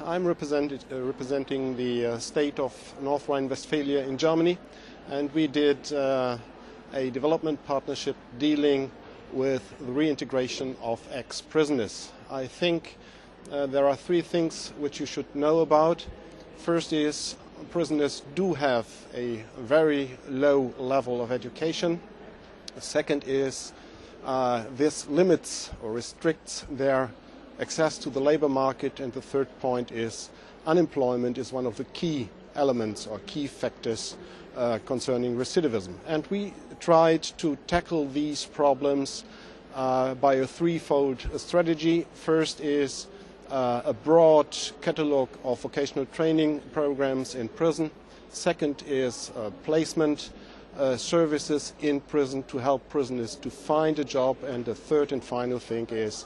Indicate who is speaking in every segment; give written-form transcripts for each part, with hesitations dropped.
Speaker 1: I'm representing the state of North Rhine-Westphalia in Germany, and we did a development partnership dealing with the reintegration of ex-prisoners. I think there are three things which you should know about. First is prisoners do have a very low level of education. The second is this limits or restricts their access to the labor market, and the third point is unemployment is one of the key elements or key factors concerning recidivism. And we tried to tackle these problems by a threefold strategy. First is a broad catalogue of vocational training programs in prison. Second is placement services in prison to help prisoners to find a job. And the third and final thing is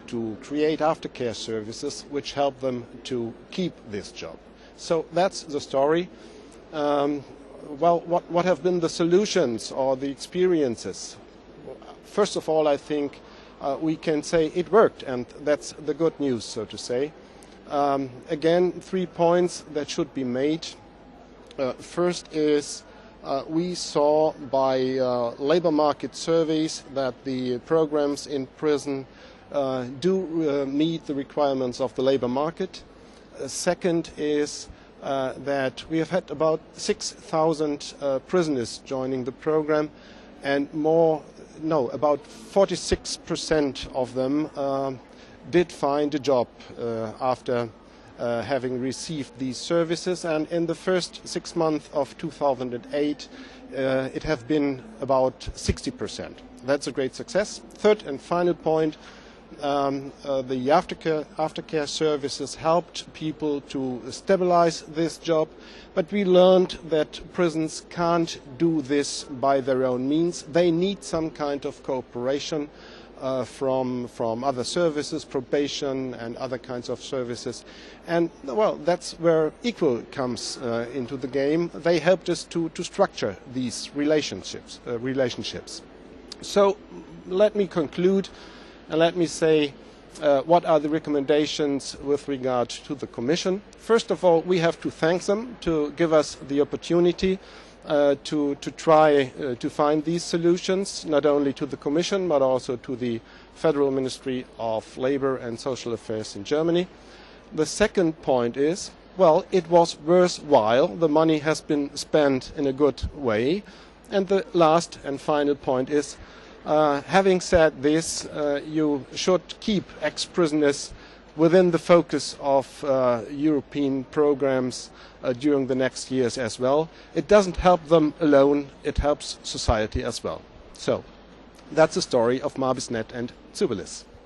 Speaker 1: to create aftercare services which help them to keep this job. So that's the story. Well, what have been the solutions or the experiences? First of all, I think we can say it worked, and that's the good news, so to say. Again, 3 points that should be made. First is we saw by labor market surveys that the programs in prison do meet the requirements of the labor market. Second is that we have had about 6,000 prisoners joining the program, and about 46% of them did find a job after having received these services, and in the first 6 months of 2008 it has been about 60%. That's a great success. Third and final point, the aftercare services helped people to stabilize this job, but we learned that prisons can't do this by their own means. They need some kind of cooperation from other services, probation and other kinds of services. And well, that's where Equal comes into the game. They helped us to structure these relationships. So let me conclude. And let me say what are the recommendations with regard to the Commission. First of all, we have to thank them to give us the opportunity to try to find these solutions, not only to the Commission but also to the Federal Ministry of Labour and Social Affairs in Germany. The second point is, well, it was worthwhile. The money has been spent in a good way. And the last and final point is, having said this, you should keep ex-prisoners within the focus of European programs during the next years as well. It doesn't help them alone, it helps society as well. So that's the story of Mabisnet and Zubelis.